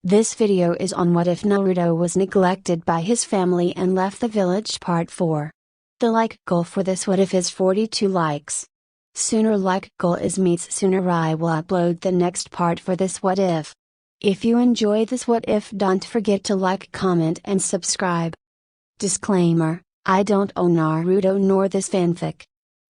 This video is on what if Naruto was neglected by his family and left the village part 4. The like goal for this what if is 42 likes. Sooner like goal is meets sooner I will upload the next part for this what if. If you enjoy this what if, don't forget to like, comment and subscribe. Disclaimer, I don't own Naruto nor this fanfic.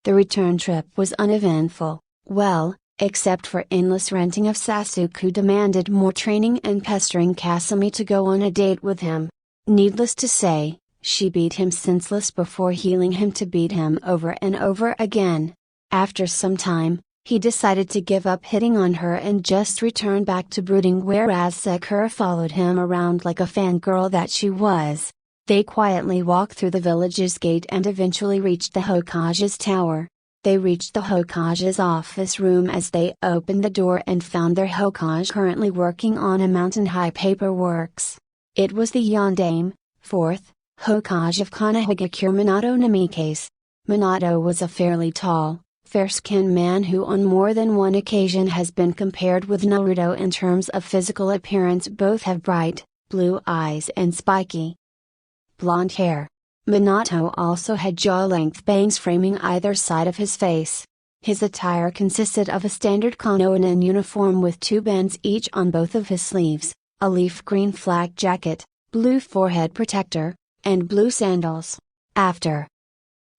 The return trip was uneventful, well, except for endless ranting of Sasuke who demanded more training and pestering Kasumi to go on a date with him. Needless to say, she beat him senseless before healing him to beat him over and over again. After some time, he decided to give up hitting on her and just return back to brooding, whereas Sakura followed him around like a fangirl that she was. They quietly walked through the village's gate and eventually reached the Hokage's tower. They reached the Hokage's office room as they opened the door and found their Hokage currently working on a mountain-high paperworks. It was the Yondaime, 4th, Hokage of Konohagakure Minato Namikaze. Minato was a fairly tall, fair-skinned man who on more than one occasion has been compared with Naruto in terms of physical appearance. Both have bright, blue eyes and spiky blonde hair. Minato also had jaw-length bangs framing either side of his face. His attire consisted of a standard Konohana uniform with 2 bands each on both of his sleeves, a leaf green flak jacket, blue forehead protector, and blue sandals. After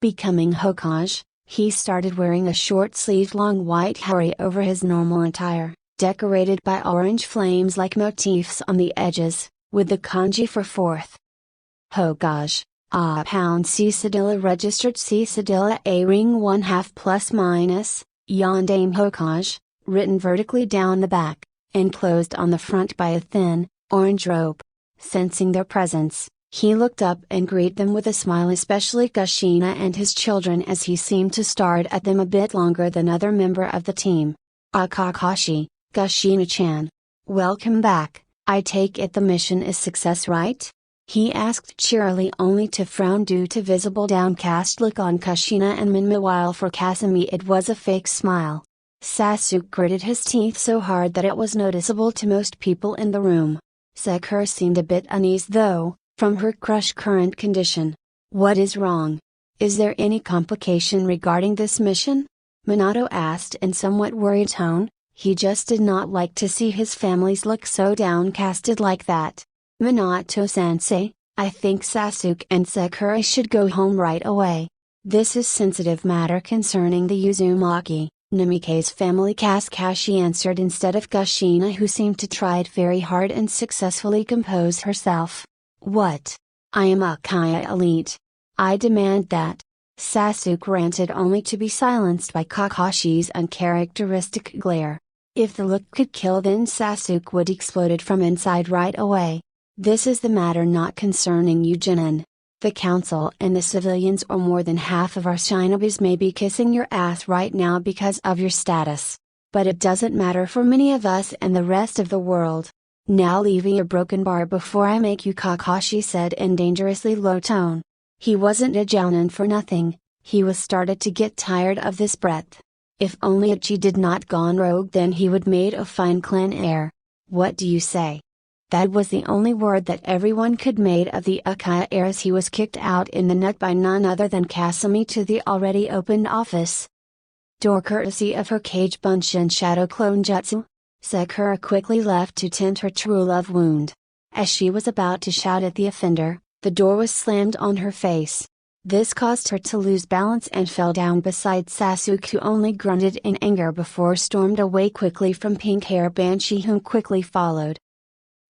becoming Hokage, he started wearing a short-sleeved long white hari over his normal attire, decorated by orange flames-like motifs on the edges, with the kanji for 4th Hokage. Pound C Cedilla registered C Cedilla A ring 1/2 plus minus, Yondaime Hokage, written vertically down the back, enclosed on the front by a thin, orange rope. Sensing their presence, he looked up and greeted them with a smile, especially Kushina and his children, as he seemed to stare at them a bit longer than other member of the team. Kakashi, Kushina-chan. Welcome back, I take it the mission is success, right? He asked cheerily, only to frown due to visible downcast look on Kushina and meanwhile for Kasumi it was a fake smile. Sasuke gritted his teeth so hard that it was noticeable to most people in the room. Sakura seemed a bit uneasy though, from her crush's current condition. What is wrong? Is there any complication regarding this mission? Minato asked in somewhat worried tone. He just did not like to see his families look so downcasted like that. Minato-sensei, I think Sasuke and Sakura should go home right away. This is sensitive matter concerning the Uzumaki, Namikaze family. Kakashi answered instead of Kushina, who seemed to try very hard and successfully compose herself. What? I am a Kaya elite. I demand that. Sasuke ranted only to be silenced by Kakashi's uncharacteristic glare. If the look could kill, then Sasuke would explode from inside right away. This is the matter not concerning you, Jinin. The council and the civilians or more than half of our shinobis may be kissing your ass right now because of your status. But it doesn't matter for many of us and the rest of the world. Now leave your broken bar before I make you, Kakashi said in dangerously low tone. He wasn't a jounin for nothing, he was started to get tired of this breath. If only Ichi did not gone rogue, then he would made a fine clan heir. What do you say? That was the only word that everyone could make of the Uchiha heir as he was kicked out in the nut by none other than Kasumi to the already opened office door courtesy of her Kage Bunshin Shadow Clone Jutsu. Sakura quickly left to tend her true love wound. As she was about to shout at the offender, the door was slammed on her face. This caused her to lose balance and fell down beside Sasuke, who only grunted in anger before stormed away quickly from Pink Hair Banshee, whom quickly followed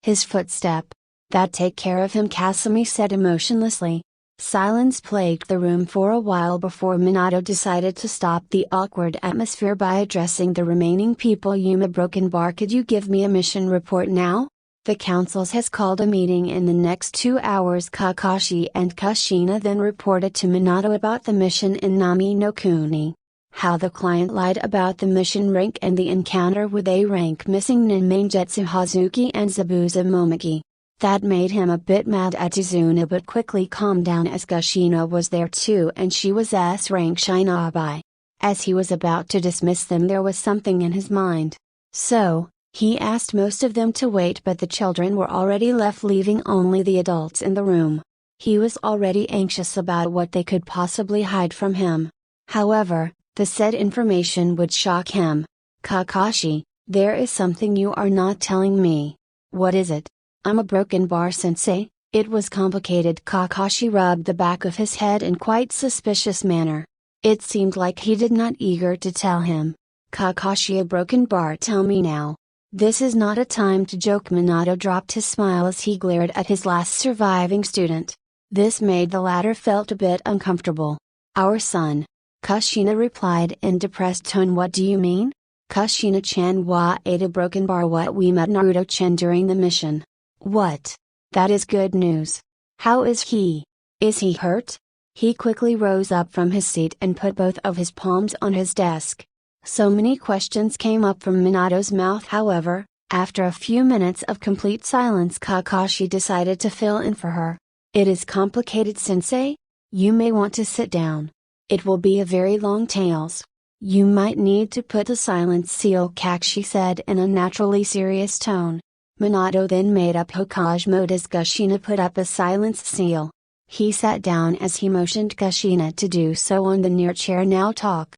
his footstep. That take care of him, Kasumi said emotionlessly. Silence plagued the room for a while before Minato decided to stop the awkward atmosphere by addressing the remaining people. Yuma Broken Bar, could you give me a mission report now? The council has called a meeting in the next 2 hours. Kakashi and Kushina then reported to Minato about the mission in Nami no Kuni. How the client lied about the mission rank and the encounter with a rank missing Ninjautsu Hazuki and Zabuza Momogi. That made him a bit mad at Izuna, but quickly calmed down as Kushina was there too and she was S-rank Shinobi. As he was about to dismiss them, there was something in his mind. So, He asked most of them to wait, but the children were already left, leaving only the adults in the room. He was already anxious about what they could possibly hide from him. However, the said information would shock him. "Kakashi, there is something you are not telling me. What is it?" "I'm a broken bar, sensei." It was complicated. Kakashi rubbed the back of his head in quite suspicious manner. It seemed like he did not eager to tell him. "Kakashi, a broken bar, tell me now. This is not a time to joke." Minato dropped his smile as he glared at his last surviving student. This made the latter felt a bit uncomfortable. "Our son," Kushina replied in depressed tone. "What do you mean?" "Kushina-chan wa ate a broken bar. What, we met Naruto-chan during the mission." "What? That is good news. How is he? Is he hurt?" He quickly rose up from his seat and put both of his palms on his desk. So many questions came up from Minato's mouth. However, after a few minutes of complete silence, Kakashi decided to fill in for her. "It is complicated, sensei. You may want to sit down. It will be a very long tales. You might need to put the silence seal," Kakashi said in a naturally serious tone. Minato then made up Hokage mode as Kushina put up a silence seal. He sat down as he motioned Kushina to do so on the near chair. "Now talk."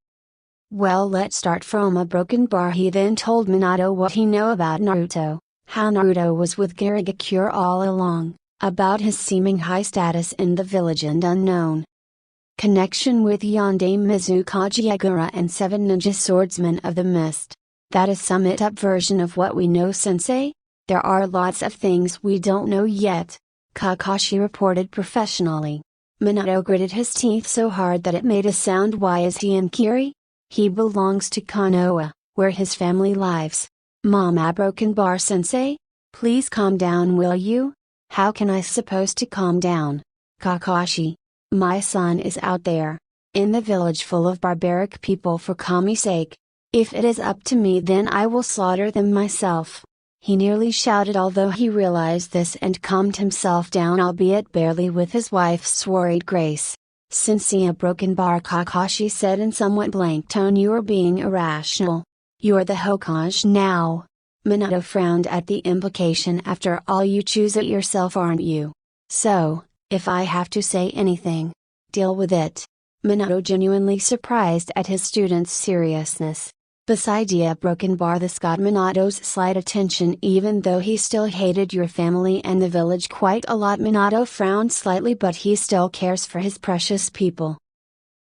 "Well, let's start from a broken bar." He then told Minato what he knew about Naruto, how Naruto was with Garigakure all along, about his seeming high status in the village and unknown connection with Yondaime Mizukage Agura and 7 ninja swordsmen of the mist. That is summed up version of what we know, sensei. There are lots of things we don't know yet, Kakashi reported professionally. Minato gritted his teeth so hard that it made a sound. "Why is he in Kiri?" "He belongs to Konoha, where his family lives." "Mama, broken bar sensei? Please calm down, will you?" "How can I supposed to calm down? Kakashi. My son is out there, in the village full of barbaric people for Kami's sake. If it is up to me, then I will slaughter them myself." He nearly shouted, although he realized this and calmed himself down, albeit barely, with his wife's worried grace. "Sensei, a broken bar," Kakashi said in somewhat blank tone. "You are being irrational. You're the Hokage now." Minato frowned at the implication. "After all, you choose it yourself, aren't you? So, if I have to say anything, deal with it." Minato genuinely surprised at his student's seriousness. Besides, a broken bar, this got Minato's slight attention, even though he still hated your family and the village quite a lot. Minato frowned slightly, but he still cares for his precious people.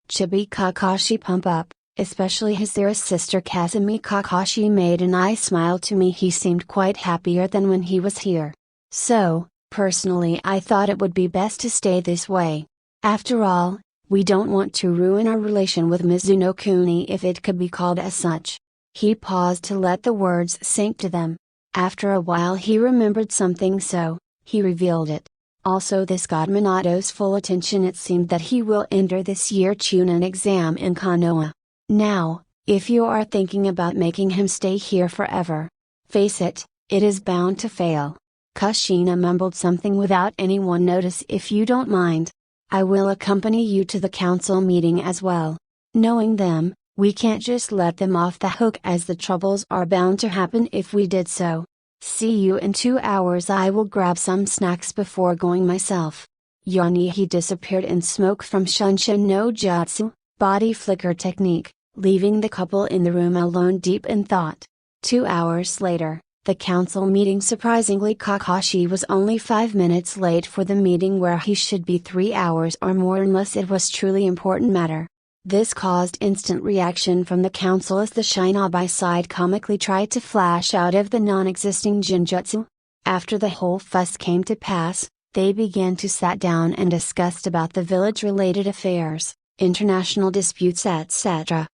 Chibi, Kakashi pump up, especially his dearest sister Kazumi. Kakashi made an eye smile to me. He seemed quite happier than when he was here. So, personally, I thought it would be best to stay this way. After all, we don't want to ruin our relation with Mizuno-kuni, if it could be called as such. He paused to let the words sink to them. After a while he remembered something, so he revealed it. Also, this got Minato's full attention. It seemed that he will enter this year Chunin exam in Konoha. Now, if you are thinking about making him stay here forever, face it, it is bound to fail. Kushina mumbled something without anyone notice. "If you don't mind, I will accompany you to the council meeting as well. Knowing them, we can't just let them off the hook, as the troubles are bound to happen if we did so. See you in 2 hours. I will grab some snacks before going myself." Yoni. He disappeared in smoke from Shunshin no Jutsu, body flicker technique, leaving the couple in the room alone, deep in thought. 2 hours later, the council meeting. Surprisingly, Kakashi was only 5 minutes late for the meeting, where he should be 3 hours or more unless it was truly important matter. This caused instant reaction from the council as the shinobi side comically tried to flash out of the non-existing genjutsu. After the whole fuss came to pass, they began to sit down and discussed about the village-related affairs, international disputes, etc.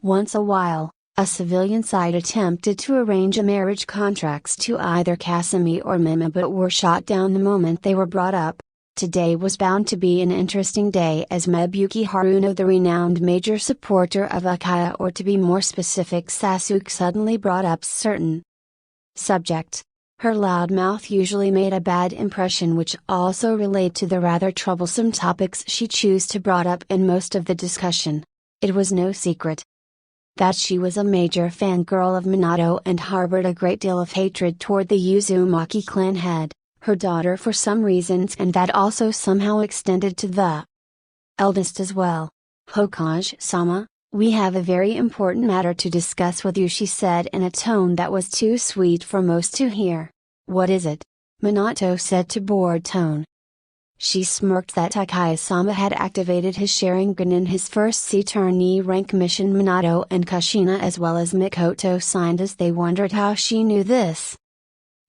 Once a while, a civilian side attempted to arrange a marriage contracts to either Kasumi or Mima, but were shot down the moment they were brought up. Today was bound to be an interesting day, as Mebuki Haruno, the renowned major supporter of Akaya, or to be more specific Sasuke, suddenly brought up certain subject. Her loud mouth usually made a bad impression, which also relate to the rather troublesome topics she chose to brought up in most of the discussion. It was no secret that she was a major fangirl of Minato and harbored a great deal of hatred toward the Uzumaki clan head, her daughter for some reasons, and that also somehow extended to the eldest as well. "Hokage-sama, we have a very important matter to discuss with you," she said in a tone that was too sweet for most to hear. "What is it?" Minato said to bored tone. She smirked that Takaya-sama had activated his Sharingan in his first C-turn rank mission. Minato and Kushina as well as Mikoto signed as they wondered how she knew this.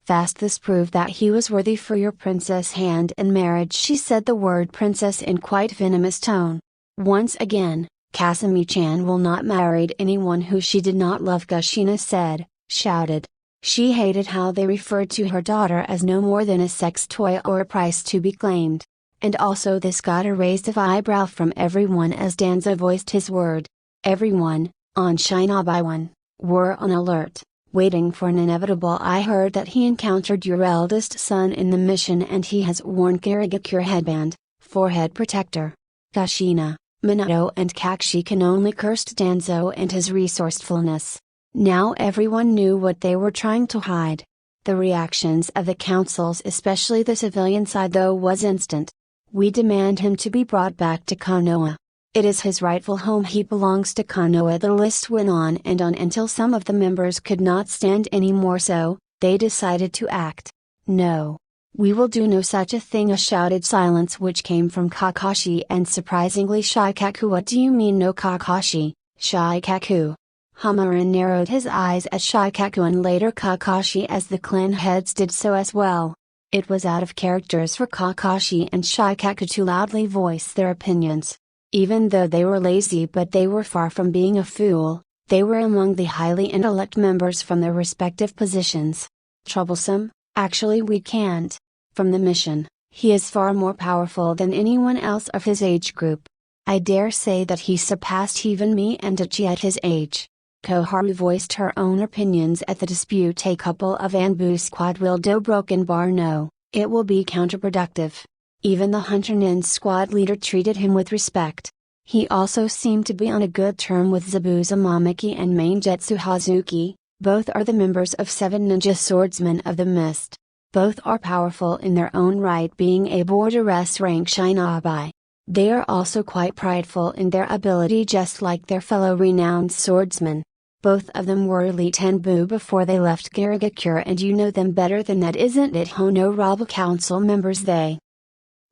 "Fast, this proved that he was worthy for your princess hand in marriage." She said the word princess in quite venomous tone. "Once again, Kasumi-chan will not marry anyone who she did not love," Kushina said, shouted. She hated how they referred to her daughter as no more than a sex toy or a prize to be claimed. And also this got a raised of eyebrow from everyone as Danzo voiced his word. Everyone, on Shinobi 1, were on alert, waiting for an inevitable. "I heard that he encountered your eldest son in the mission and he has worn Kirigakure headband, forehead protector." Kushina, Minato and Kakashi can only cursed Danzo and his resourcefulness. Now everyone knew what they were trying to hide. The reactions of the councils, especially the civilian side though, was instant. "We demand him to be brought back to Konoha. It is his rightful home, he belongs to Konoha." The list went on and on until some of the members could not stand any more, so they decided to act. "No. We will do no such a thing." A shouted silence which came from Kakashi and surprisingly Shikaku. "What do you mean no, Kakashi, Shikaku?" Hamarin narrowed his eyes at Shikaku and later Kakashi as the clan heads did so as well. It was out of characters for Kakashi and Shikaku to loudly voice their opinions. Even though they were lazy, but they were far from being a fool, they were among the highly intellect members from their respective positions. "Troublesome? Actually we can't. From the mission, he is far more powerful than anyone else of his age group. I dare say that he surpassed even me and Ichi at his age." Koharu voiced her own opinions at the dispute. "A couple of Anbu squad will do broken bar no, it will be counterproductive." Even the Hunter Nin's squad leader treated him with respect. He also seemed to be on a good term with Zabuza Mamaki and Maingetsu Hazuki, both are the members of 7 ninja swordsmen of the mist. Both are powerful in their own right, being a border S rank shinobi. They are also quite prideful in their ability, just like their fellow renowned swordsmen. Both of them were elite Anbu before they left Kirigakure, and you know them better than that, isn't it?" Honorable council members, they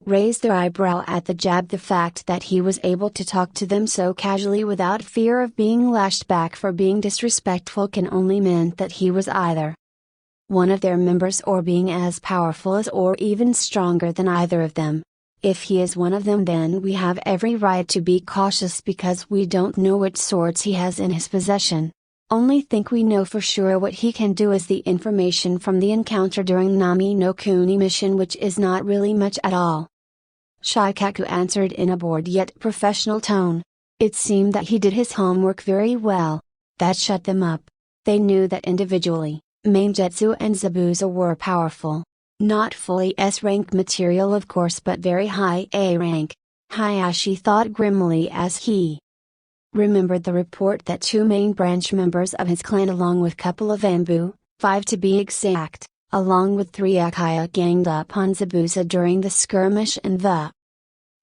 raised their eyebrow at the jab. The fact that he was able to talk to them so casually without fear of being lashed back for being disrespectful can only mean that he was either one of their members or being as powerful as or even stronger than either of them. If he is one of them, then we have every right to be cautious because we don't know which swords he has in his possession. Only think we know for sure what he can do is the information from the encounter during Nami no Kuni mission, which is not really much at all. Shikaku answered in a bored yet professional tone. It seemed that he did his homework very well. That shut them up. They knew that individually, Maingetsu and Zabuza were powerful. Not fully S rank material of course, but very high A rank. Hayashi thought grimly as he remembered the report that 2 main branch members of his clan along with couple of Anbu, 5 to be exact, along with 3 Akaya ganged up on Zabuza during the skirmish in the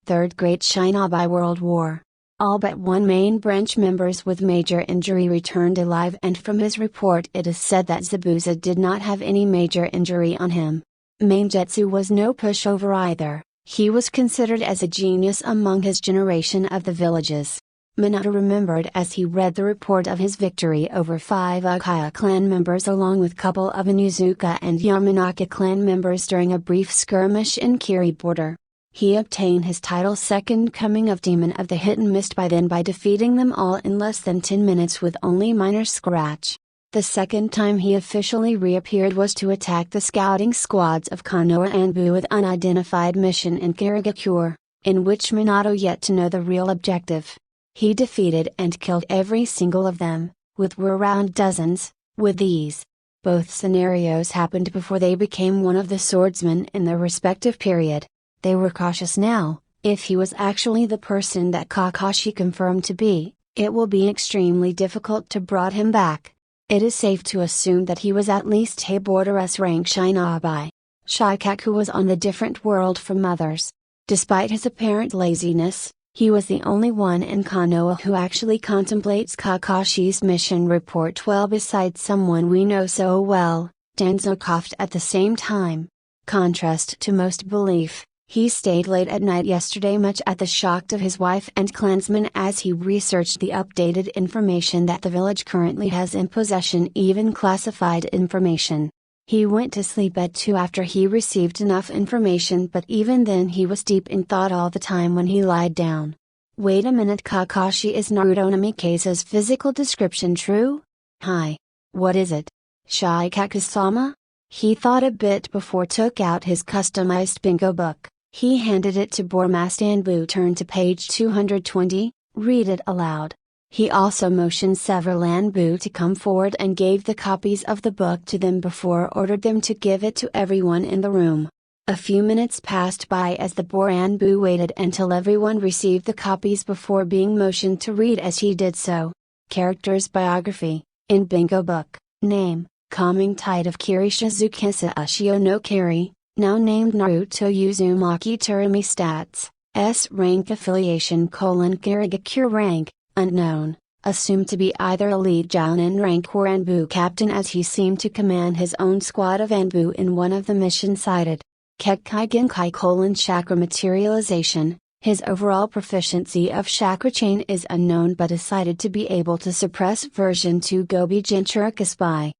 Third Great Shinobi World War. All but 1 main branch members with major injury returned alive, and from his report it is said that Zabuza did not have any major injury on him. Maingetsu was no pushover either. He was considered as a genius among his generation of the villages. Minato remembered as he read the report of his victory over 5 Akaya clan members along with couple of Inuzuka and Yamanaka clan members during a brief skirmish in Kiri border. He obtained his title Second Coming of Demon of the Hit and Mist by then by defeating them all in less than 10 minutes with only minor scratch. The second time he officially reappeared was to attack the scouting squads of Konoha Anbu with unidentified mission in Kirigakure, in which Minato yet to know the real objective. He defeated and killed every single of them, with were around dozens. With these, both scenarios happened before they became one of the swordsmen in their respective period. They were cautious now. If he was actually the person that Kakashi confirmed to be, It will be extremely difficult to brought him back. It is safe to assume that he was at least a border S rank shinobi. Shikaku was on the different world from others. Despite his apparent laziness, he was the only one in Konoha who actually contemplates Kakashi's mission report well besides someone we know so well. Danzo coughed at the same time. Contrast to most belief, he stayed late at night yesterday much at the shock of his wife and clansmen as he researched the updated information that the village currently has in possession, even classified information. He went to sleep at 2 after he received enough information, but even then he was deep in thought all the time when he lied down. Wait a minute, Kakashi, is Naruto Namikaze's physical description true? Hi. What is it? Shikaku-sama? He thought a bit before took out his customized bingo book. He handed it to Bormastanbu. Turned to page 220, read it aloud. He also motioned several Anbu to come forward and gave the copies of the book to them before ordered them to give it to everyone in the room. A few minutes passed by as the Boranbu waited until everyone received the copies before being motioned to read as he did so. Character's biography, in bingo book, name, Calming Tide of Kirishizukisa Ashio no Kari, now named Naruto Uzumaki Turami Stats, S rank affiliation : Kirigakure rank, unknown, assumed to be either elite Jounin rank or Anbu captain as he seemed to command his own squad of Anbu in one of the missions cited. Kekkai Genkai : Chakra materialization, his overall proficiency of chakra chain is unknown but is cited to be able to suppress version 2 Gobi Jinchuricus by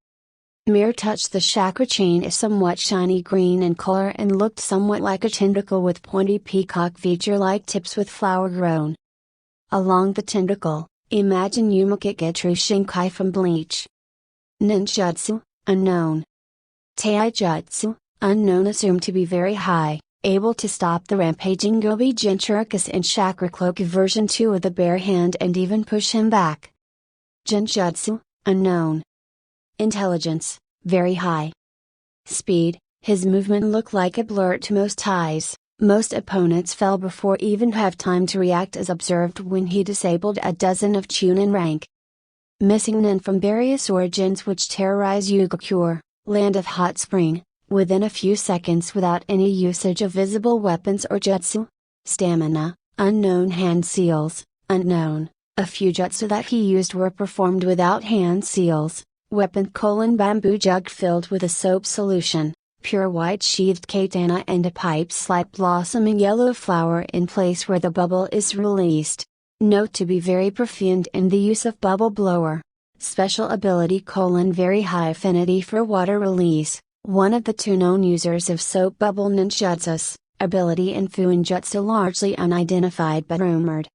mere touch. The chakra chain is somewhat shiny green in color and looked somewhat like a tentacle with pointy peacock feature-like tips with flower grown along the tentacle. Imagine Umakiketru Shinkai from Bleach. Ninjutsu, unknown. Taijutsu, unknown, assumed to be very high, able to stop the rampaging Gobi Jinchuricus in Chakra Cloak version 2 with the bare hand and even push him back. Genjutsu, unknown. Intelligence, very high. Speed, his movement looked like a blur to most eyes. Most opponents fell before even have time to react as observed when he disabled a dozen of Chunin rank. Missing Nin from various origins which terrorize Yugakure, land of hot spring, within a few seconds without any usage of visible weapons or jutsu. Stamina, unknown. Hand seals, unknown. A few jutsu that he used were performed without hand seals. Weapon: bamboo jug filled with a soap solution, pure white sheathed katana and a pipe slight blossoming yellow flower in place where the bubble is released. Note to be very proficient in the use of bubble blower. Special ability: very high affinity for water release, one of the 2 known users of soap bubble ninjutsus. Ability in Fuinjutsu largely unidentified but rumored.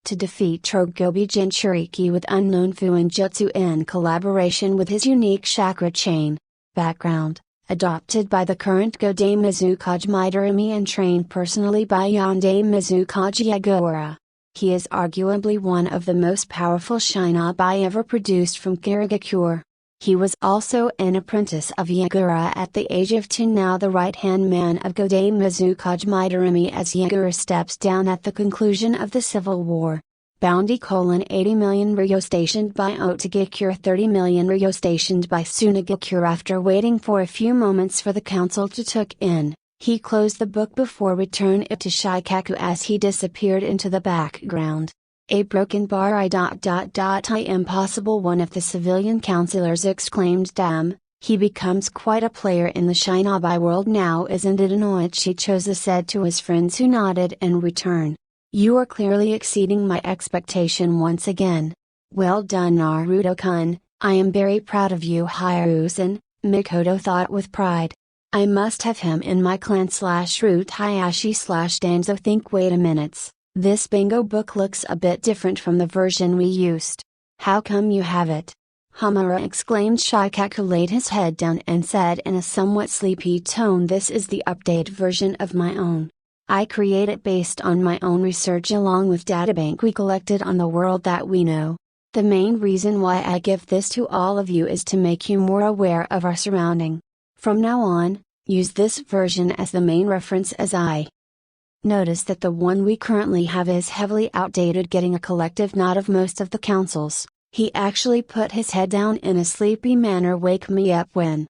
To defeat Trogobi Jinchuriki with unknown Fuinjutsu in collaboration with his unique chakra chain. Background: adopted by the current Godei Mizukaji Midorimi and trained personally by Yondei Mizukaji Yagura. He is arguably one of the most powerful shinobi ever produced from Kirigakure. He was also an apprentice of Yagura at the age of 10, now the right-hand man of Godei Mizukaji Midorimi as Yagura steps down at the conclusion of the Civil War. Bounty: 80 million ryo stationed by Otagakure, 30 million ryo stationed by Tsunagakure. After waiting for a few moments for the council to took in, he closed the book before return it to Shikaku as he disappeared into the background. A broken bar. I impossible, one of the civilian councilors exclaimed. Damn, he becomes quite a player in the shinobi world now, isn't it? Inoichi Choza said to his friends who nodded in return. You are clearly exceeding my expectation once again. Well done, Naruto-kun, I am very proud of you. Hiruzen, Mikoto thought with pride. I must have him in my clan /root Hayashi /Danzo. Think, wait a minute. This bingo book looks a bit different from the version we used. How come you have it? Hamura exclaimed. Shikaku laid his head down and said in a somewhat sleepy tone, this is the updated version of my own. I create it based on my own research along with databank we collected on the world that we know. The main reason why I give this to all of you is to make you more aware of our surrounding. From now on, use this version as the main reference as I Notice that the one we currently have is heavily outdated, getting a collective nod of most of the councils. He actually put his head down in a sleepy manner. Wake me up when.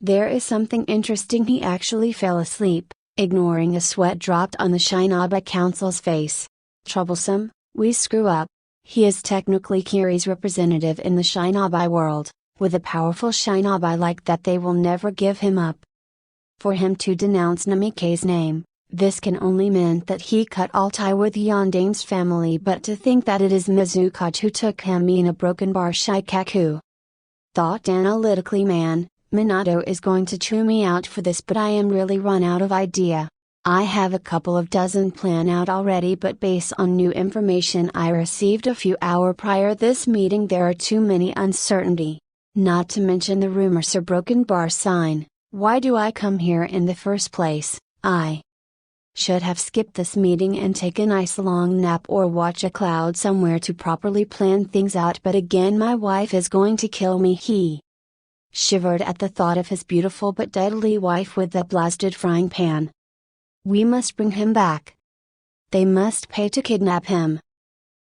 There is something interesting. He actually fell asleep, ignoring a sweat dropped on the Shinobi Council's face. Troublesome, we screw up. He is technically Kiri's representative in the Shinobi world. With a powerful Shinobi like that, they will never give him up. For him to denounce Namike's name, this can only mean that he cut all tie with Yandame's family, but to think that it is Mizukage who took him in a broken bar Shikaku. Thought analytically, man, Minato is going to chew me out for this, but I am really run out of idea. I have a couple of dozen planned out already, but based on new information I received a few hours prior this meeting, there are too many uncertainty. Not to mention the rumors or broken bar sign. Why do I come here in the first place? I should have skipped this meeting and taken a nice long nap or watch a cloud somewhere to properly plan things out, but again my wife is going to kill me. He shivered at the thought of his beautiful but deadly wife with the blasted frying pan. We must bring him back. They must pay to kidnap him.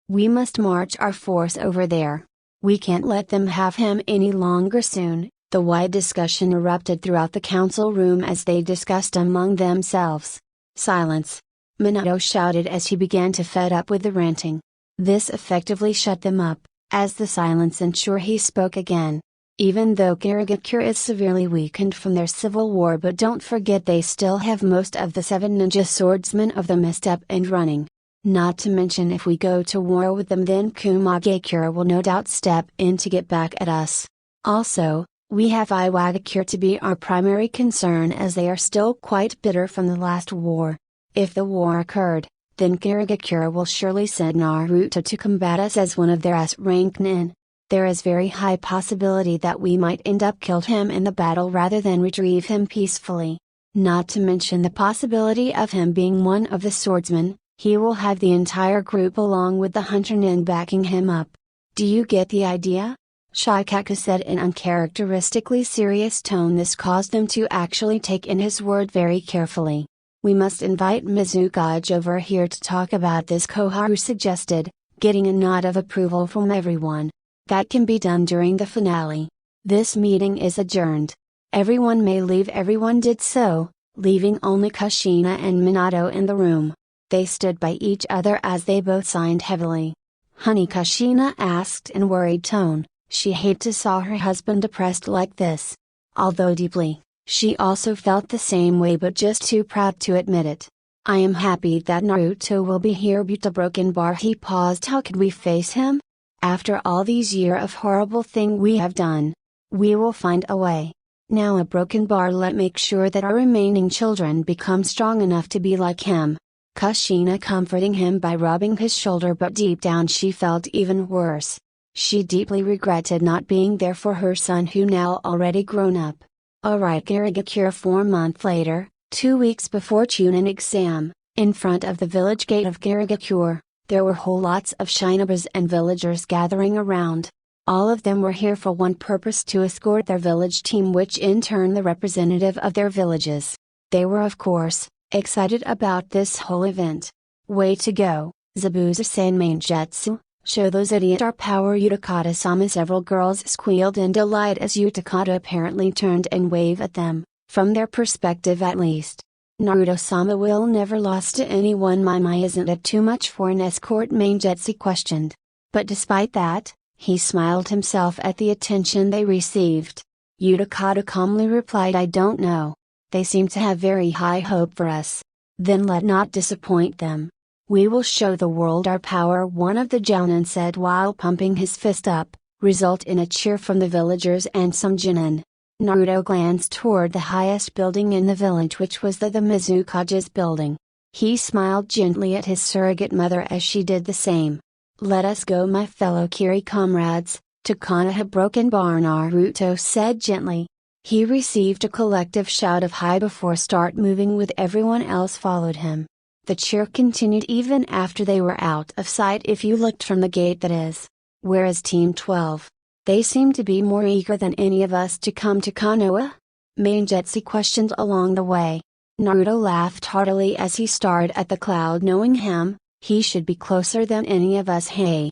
We must march our force over there. We can't let them have him any longer. Soon, the wide discussion erupted throughout the council room as they discussed among themselves. Silence! Minato shouted as he began to fed up with the ranting. This effectively shut them up, as the silence ensured he spoke again. Even though Kirigakure is severely weakened from their civil war, but don't forget they still have most of the 7 ninja swordsmen of the mist up and running. Not to mention, if we go to war with them, then Kumagakure will no doubt step in to get back at us. Also, we have Iwagakure to be our primary concern, as they are still quite bitter from the last war. If the war occurred, then Kirigakure will surely send Naruto to combat us as one of their S-rank nin. There is very high possibility that we might end up killed him in the battle rather than retrieve him peacefully. Not to mention the possibility of him being one of the swordsmen. He will have the entire group along with the hunter nin backing him up. Do you get the idea? Shikaku said in uncharacteristically serious tone. This caused them to actually take in his word very carefully. We must invite Mizukage over here to talk about this, Koharu suggested, getting a nod of approval from everyone. That can be done during the finale. This meeting is adjourned. Everyone may leave. Everyone did so, leaving only Kushina and Minato in the room. They stood by each other as they both signed heavily. Honey, Kushina asked in worried tone. She hated to saw her husband depressed like this. Although deeply, she also felt the same way, but just too proud to admit it. I am happy that Naruto will be here, but a broken bar. He paused. How could we face him? After all these years of horrible thing we have done. We will find a way. Now a broken bar. Let's make sure that our remaining children become strong enough to be like him. Kushina comforting him by rubbing his shoulder, but deep down she felt even worse. She deeply regretted not being there for her son, who now already grown up. Alright, Kirigakure. 4 months later, 2 weeks before Chunin exam, in front of the village gate of Kirigakure, there were whole lots of shinobis and villagers gathering around. All of them were here for one purpose: to escort their village team, which in turn the representative of their villages. They were, of course, excited about this whole event. Way to go, Zabuza-san Mainjutsu, show those idiots our power, Utakata-sama. Several girls squealed in delight as Utakata apparently turned and waved at them, from their perspective at least. Naruto-sama will never lost to anyone. My, isn't it too much for an escort? Mainjutsu questioned. But despite that, he smiled himself at the attention they received. Utakata calmly replied, I don't know. They seem to have very high hope for us. Then let not disappoint them. We will show the world our power, one of the jounin said while pumping his fist up, result in a cheer from the villagers and some genin. Naruto glanced toward the highest building in the village, which was the Mizukage's building. He smiled gently at his surrogate mother as she did the same. Let us go, my fellow Kiri comrades, to Konoha Broken Bar, Naruto said gently. He received a collective shout of hi before start moving, with everyone else followed him. The cheer continued even after they were out of sight if you looked from the gate, that is. Where is Team 12? They seem to be more eager than any of us to come to Konoha? Mainjutsu questioned along the way. Naruto laughed heartily as he stared at the cloud, knowing him, he should be closer than any of us. Hey!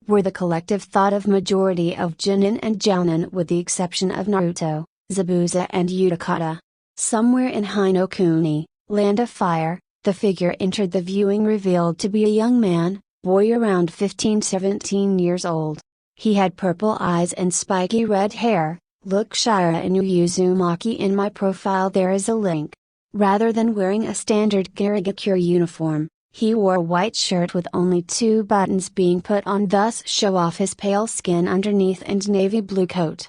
Were the collective thought of majority of Jonin and Jounin, with the exception of Naruto, Zabuza and Utakata. Somewhere in Hinokuni, Land of Fire, the figure entered the viewing revealed to be a young man, boy around 15-17 years old. He had purple eyes and spiky red hair. Look Shira and Uzumaki in my profile, there is a link. Rather than wearing a standard Garigakure uniform, he wore a white shirt with only 2 buttons being put on, thus show off his pale skin underneath, and navy blue coat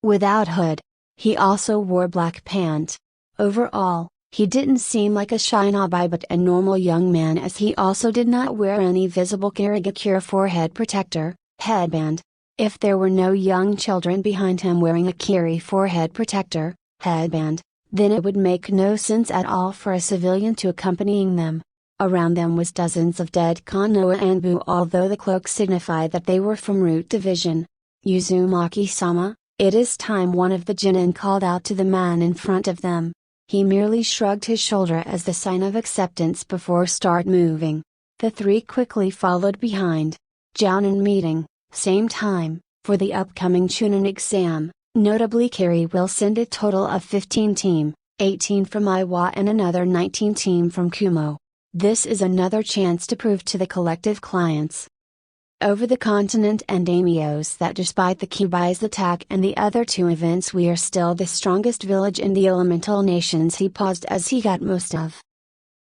without hood. He also wore black pants. Overall, he didn't seem like a shinobi but a normal young man, as he also did not wear any visible Garigakure forehead protector, headband. If there were no young children behind him wearing a Kiri forehead protector, headband, then it would make no sense at all for a civilian to accompanying them. Around them was dozens of dead Konoha and Bu, although the cloak signified that they were from Root Division. Uzumaki-sama, it is time, one of the Jonin called out to the man in front of them. He merely shrugged his shoulder as the sign of acceptance before start moving. The 3 quickly followed behind. Jounin meeting, same time, for the upcoming Chunin exam. Notably, Kiri will send a total of 15 team, 18 from Iwa and another 19 team from Kumo. This is another chance to prove to the collective clients over the continent and Amios that despite the Kubai's attack and the other 2 events, we are still the strongest village in the elemental nations. He paused as he got most of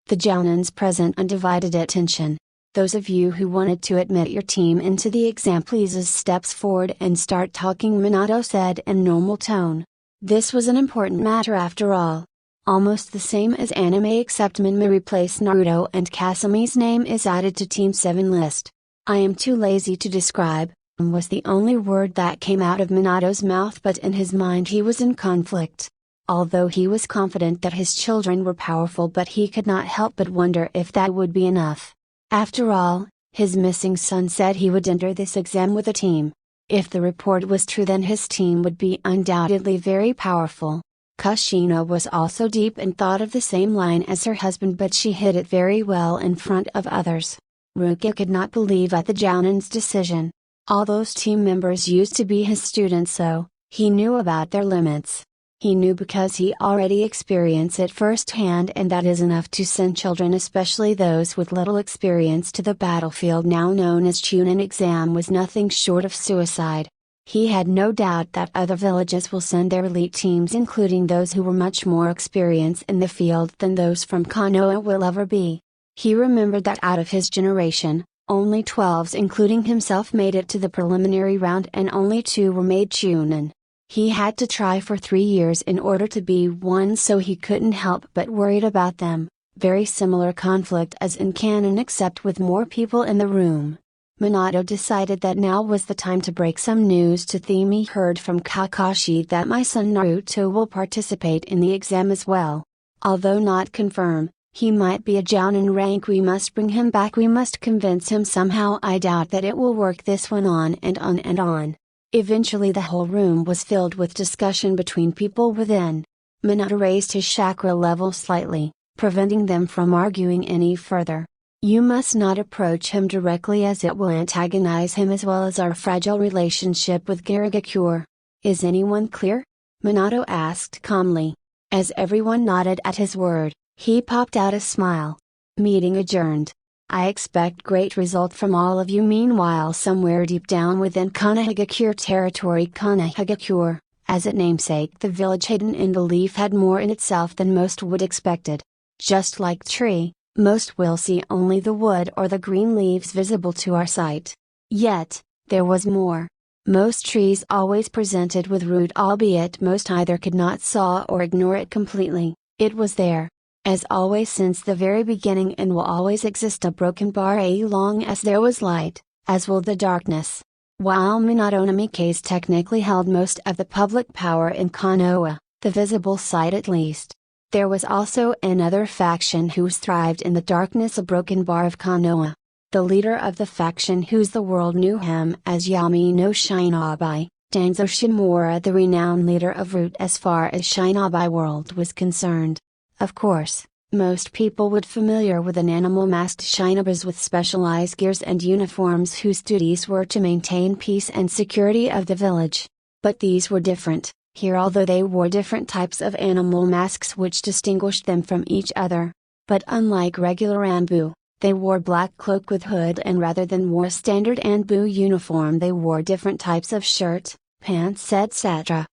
the Jounins present undivided attention. Those of you who wanted to admit your team into the exam, please steps forward and start talking, Minato said in normal tone. This was an important matter after all. Almost the same as anime, except Minmi replaced Naruto and Kasumi's name is added to Team 7 list. I am too lazy to describe, was the only word that came out of Minato's mouth, but in his mind he was in conflict. Although he was confident that his children were powerful, but he could not help but wonder if that would be enough. After all, his missing son said he would enter this exam with a team. If the report was true, then his team would be undoubtedly very powerful. Kushina was also deep in thought of the same line as her husband, but she hid it very well in front of others. Ruka could not believe at the Jounin's decision. All those team members used to be his students, so he knew about their limits. He knew because he already experienced it firsthand, and that is enough to send children, especially those with little experience, to the battlefield now known as Chunin exam was nothing short of suicide. He had no doubt that other villages will send their elite teams, including those who were much more experienced in the field than those from Konoha will ever be. He remembered that out of his generation, only 12s including himself made it to the preliminary round, and only 2 were made Chunin. He had to try for 3 years in order to be one, so he couldn't help but worried about them. Very similar conflict as in canon, except with more people in the room. Minato decided that now was the time to break some news to them. He heard from Kakashi that my son Naruto will participate in the exam as well. Although not confirmed, he might be a Jounin rank. We must bring him back, we must convince him somehow. I doubt that it will work. This went on and on and on. Eventually the whole room was filled with discussion between people within. Minato raised his chakra level slightly, preventing them from arguing any further. You must not approach him directly, as it will antagonize him as well as our fragile relationship with Garigakure. Is anyone clear? Minato asked calmly. As everyone nodded at his word, he popped out a smile. Meeting adjourned. I expect great result from all of you. Meanwhile, somewhere deep down within Konohagakure territory, Konohagakure, as its namesake, the village hidden in the leaf, had more in itself than most would expected. Just like tree, most will see only the wood or the green leaves visible to our sight. Yet, there was more. Most trees always presented with root, albeit most either could not saw or ignore it completely. It was there, as always since the very beginning, and will always exist, a broken bar as long as there was light, as will the darkness. While Minato Namikaze technically held most of the public power in Konoha, the visible side at least, there was also another faction who thrived in the darkness, a broken bar of Konoha. The leader of the faction, whose the world knew him as Yami no Shinobi, Danzo Shimura, the renowned leader of Root as far as Shinobi world was concerned. Of course, most people would familiar with an animal masked shinobas with specialized gears and uniforms whose duties were to maintain peace and security of the village. But these were different, here although they wore different types of animal masks which distinguished them from each other. But unlike regular Anbu, they wore black cloak with hood, and rather than wore a standard Anbu uniform they wore different types of shirt, pants etc.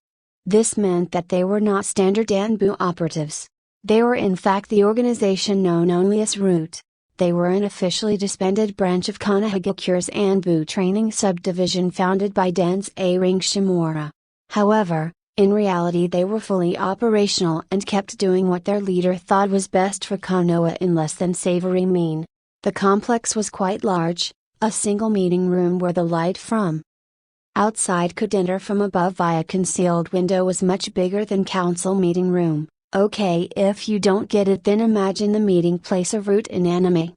This meant that they were not standard Anbu operatives. They were in fact the organization known only as Root. They were an officially disbanded branch of Konohagakure's Anbu training subdivision founded by Danzo Ring Shimura. However, in reality they were fully operational and kept doing what their leader thought was best for Konoha in less than savory mean. The complex was quite large, a single meeting room where the light from outside could enter from above via concealed window was much bigger than council meeting room. Okay, if you don't get it then imagine the meeting place of Root in anime,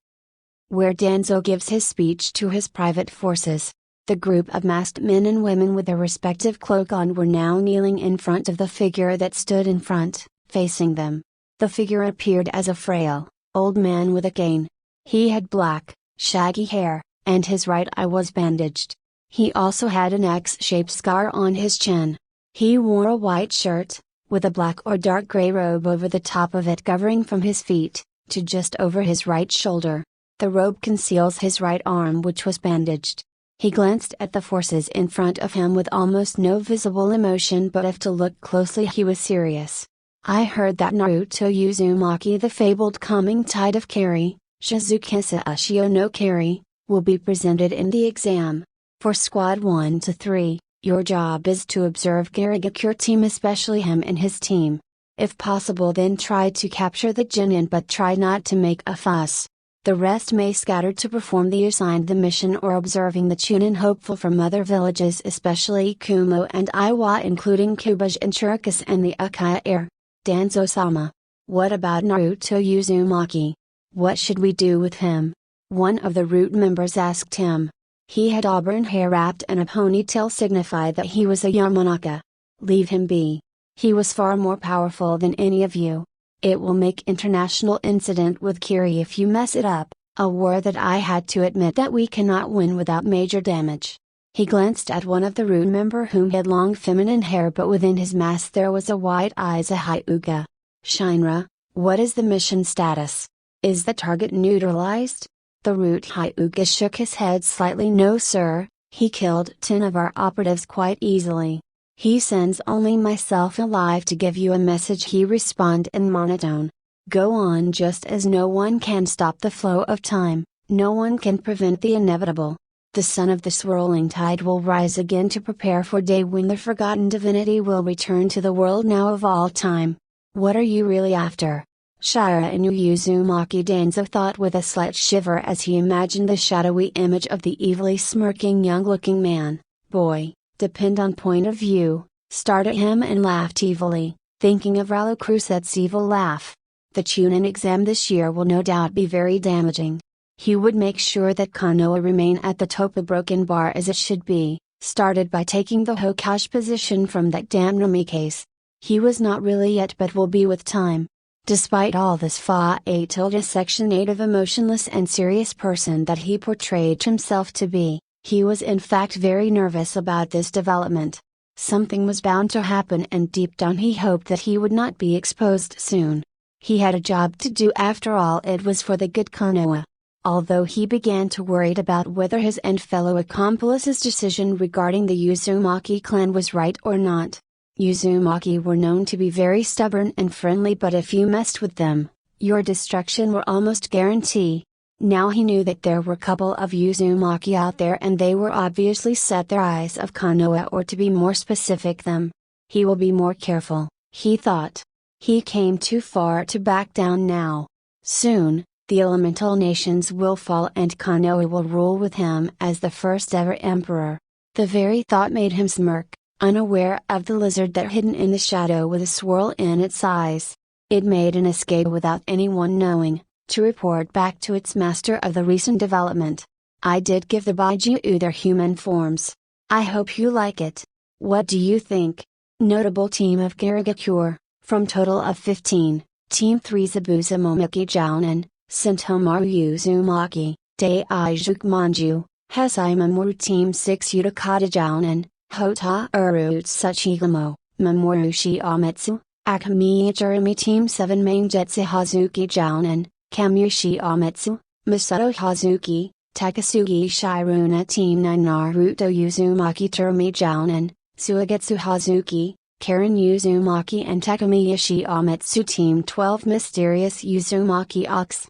where Danzo gives his speech to his private forces. The group of masked men and women with their respective cloak on were now kneeling in front of the figure that stood in front, facing them. The figure appeared as a frail, old man with a cane. He had black, shaggy hair, and his right eye was bandaged. He also had an X-shaped scar on his chin. He wore a white shirt, with a black or dark gray robe over the top of it covering from his feet, to just over his right shoulder. The robe conceals his right arm which was bandaged. He glanced at the forces in front of him with almost no visible emotion, but if to look closely he was serious. I heard that Naruto Uzumaki, the fabled coming tide of Kari, Shizukisa Ashio no Kari, will be presented in the exam. For Squad 1 to 3, your job is to observe Karigakure team, especially him and his team. If possible then try to capture the Jinnin, but try not to make a fuss. The rest may scatter to perform the assigned mission or observing the Chunin, hopeful from other villages especially Kumo and Iwa, including Kubaj and Chirikas and the Akaya heir. Danzo-sama. What about Naruto Uzumaki? What should we do with him? One of the Root members asked him. He had auburn hair wrapped in a ponytail, signified that he was a Yamanaka. Leave him be. He was far more powerful than any of you. It will make international incident with Kiri if you mess it up, a war that I had to admit that we cannot win without major damage. He glanced at one of the Root member whom had long feminine hair, but within his mask there was a white eyes, a Hyuga. Shinra, what is the mission status? Is the target neutralized? The Root Hyuga shook his head slightly. No sir, he killed 10 of our operatives quite easily. He sends only myself alive to give you a message, he responded in monotone. Go on, just as no one can stop the flow of time, no one can prevent the inevitable. The sun of the swirling tide will rise again to prepare for day when the forgotten divinity will return to the world now of all time. What are you really after? Shira and Uzumaki, Danzo thought with a slight shiver as he imagined the shadowy image of the evilly smirking young-looking man. Boy, depend on point of view, stared at him and laughed evilly, thinking of Ralo Cruset's evil laugh. The Chunin exam this year will no doubt be very damaging. He would make sure that Konoha remain at the top of broken bar as it should be, started by taking the Hokage position from that damn Nami case. He was not really yet, but will be with time. Despite all this Section 8 of emotionless and serious person that he portrayed himself to be, he was in fact very nervous about this development. Something was bound to happen, and deep down he hoped that he would not be exposed soon. He had a job to do, after all it was for the good Konoha. Although he began to worry about whether his and fellow accomplices' decision regarding the Uzumaki clan was right or not. Uzumaki were known to be very stubborn and friendly, but if you messed with them, your destruction were almost guaranteed. Now he knew that there were a couple of Uzumaki out there, and they were obviously set their eyes of Konoha, or to be more specific them. He will be more careful, he thought. He came too far to back down now. Soon, the elemental nations will fall and Konoha will rule with him as the first ever emperor. The very thought made him smirk, unaware of the lizard that hidden in the shadow with a swirl in its eyes. It made an escape without anyone knowing, to report back to its master of the recent development. I did give the Baijiu their human forms. I hope you like it. What do you think? Notable team of Karigakure, from total of 15, Team 3 Zabuza Momiki Jounin, Sentomaru Uzumaki, Daijuk Manju, Hesai Mamoru. Team 6 Utakata Jounin, Hota Urutsuchigamo, Mamoru Shiomitsu, Akamiya Jeremy. Team 7 Maingetsu Hazuki Jounin, Kamyu Shiomitsu, Masato Hazuki, Takasugi Shiruna. Team 9 Naruto Uzumaki Terumi Jounin, Suigetsu Hazuki, Karen Uzumaki and Takamiya Shiomitsu. Team 12 Mysterious Uzumaki Ox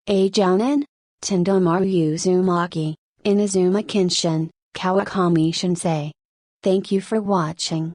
A Jounin, Tendomaru Uzumaki, Inazuma Kenshin, Kawakami Shinsei. Thank you for watching.